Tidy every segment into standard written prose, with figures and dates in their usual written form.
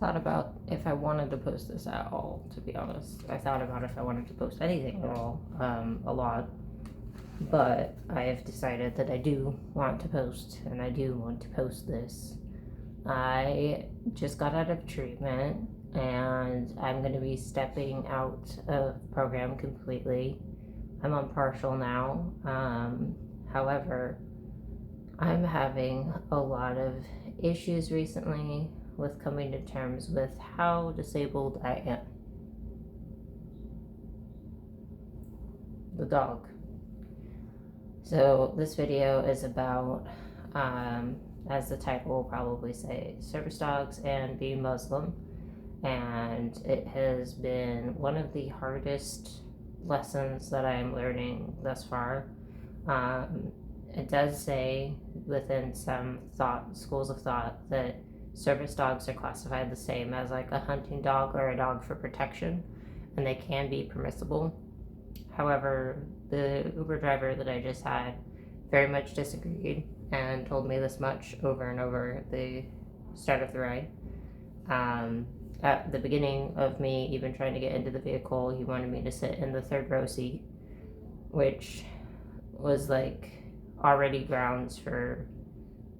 thought about if I wanted to post this at all, to be honest. I thought about if I wanted to post anything at all, a lot. But I have decided that I do want to post, and I do want to post this. I just got out of treatment, and I'm going to be stepping out of the program completely. I'm on partial now. However, I'm having a lot of issues recently with coming to terms with how disabled I am. The dog. So, this video is about, as the title will probably say, service dogs and being Muslim. And it has been one of the hardest lessons that I am learning thus far. Um, it does say within some schools of thought that service dogs are classified the same as like a hunting dog or a dog for protection, and they can be permissible. However, the Uber driver that I just had very much disagreed and told me this much over and over at the start of the ride. At the beginning of me even trying to get into the vehicle, he wanted me to sit in the third row seat, which was like already grounds for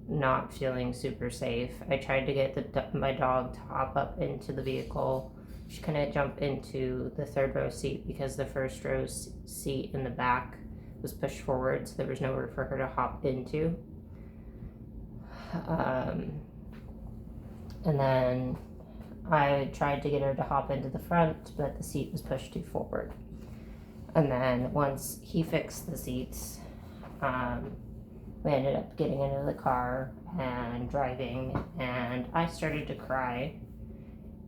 not feeling super safe. I tried to get my dog to hop up into the vehicle. She couldn't jump into the third row seat because the first row seat in the back was pushed forward, so there was nowhere for her to hop into. And then I tried to get her to hop into the front, but the seat was pushed too forward. And then once he fixed the seats, we ended up getting into the car and driving, and I started to cry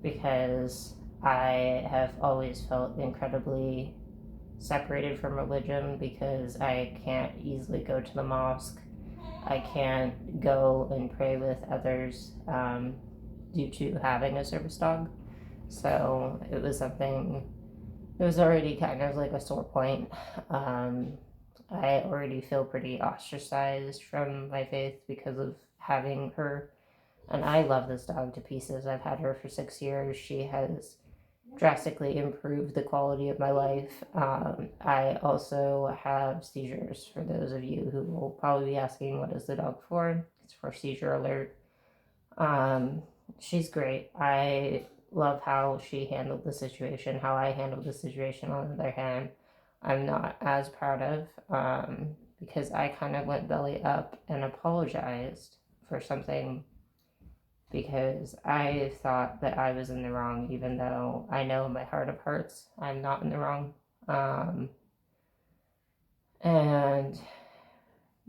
because I have always felt incredibly separated from religion because I can't easily go to the mosque. I can't go and pray with others due to having a service dog. So it was something, it was already kind of like a sore point. I already feel pretty ostracized from my faith because of having her. And I love this dog to pieces. I've had her for 6 years. She has drastically improved the quality of my life. I also have seizures. For those of you who will probably be asking, what is the dog for? It's for seizure alert. She's great. I love how she handled the situation. How I handled the situation, on the other hand, I'm not as proud of, because I kind of went belly up and apologized for something because I thought that I was in the wrong, even though I know in my heart of hearts I'm not in the wrong. And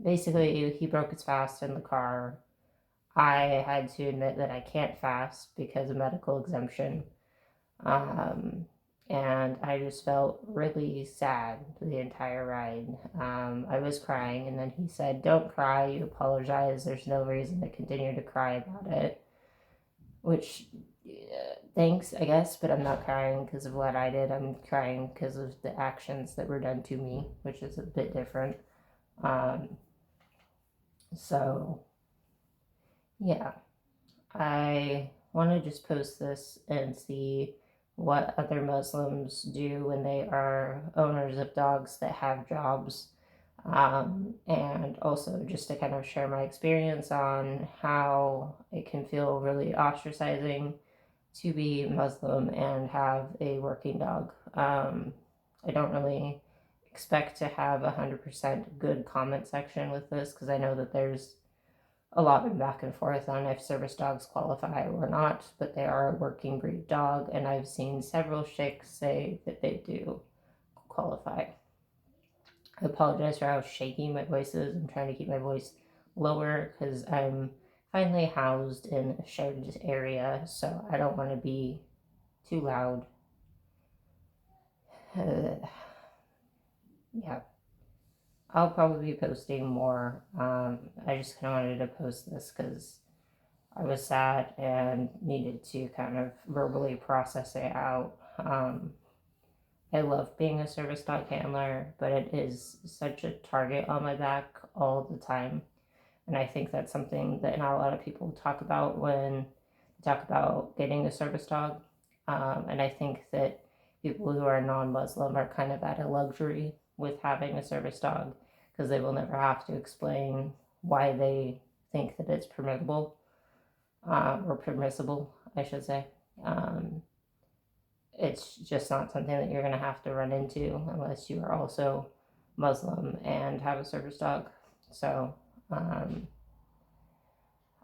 basically, he broke his fast in the car. I had to admit that I can't fast because of medical exemption. Um, and I just felt really sad the entire ride. I was crying, and then he said, "Don't cry, you apologize. There's no reason to continue to cry about it." Which, thanks, I guess, but I'm not crying because of what I did. I'm crying because of the actions that were done to me, which is a bit different. Um, so, yeah, I want to just post this and see what other Muslims do when they are owners of dogs that have jobs. And also just to kind of share my experience on how it can feel really ostracizing to be Muslim and have a working dog. I don't really expect to have 100% good comment section with this because I know that there's a lot of back and forth on if service dogs qualify or not, but they are a working breed dog, and I've seen several sheikhs say that they do qualify. I apologize for how shaky my voice is. I'm trying to keep my voice lower because I'm finally housed in a shared area, so I don't want to be too loud. Yeah, I'll probably be posting more. I just kind of wanted to post this because I was sad and needed to kind of verbally process it out. I love being a service dog handler, but it is such a target on my back all the time. And I think that's something that not a lot of people talk about when talk about getting a service dog. And I think that people who are non-Muslim are kind of at a luxury with having a service dog because they will never have to explain why they think that it's permissible, or permissible, I should say. Um, it's just not something that you're going to have to run into unless you are also Muslim and have a service dog. So, I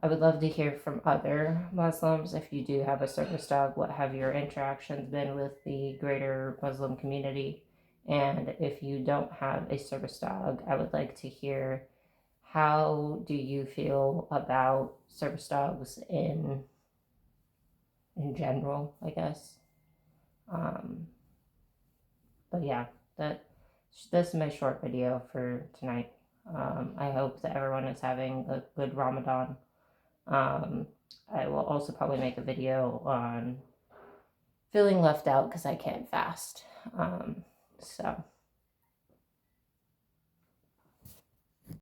would love to hear from other Muslims. If you do have a service dog, what have your interactions been with the greater Muslim community? And if you don't have a service dog, I would like to hear, how do you feel about service dogs in general, I guess. Um, but yeah, that this is my short video for tonight. I hope that everyone is having a good Ramadan. Um, I will also probably make a video on feeling left out because I can't fast. So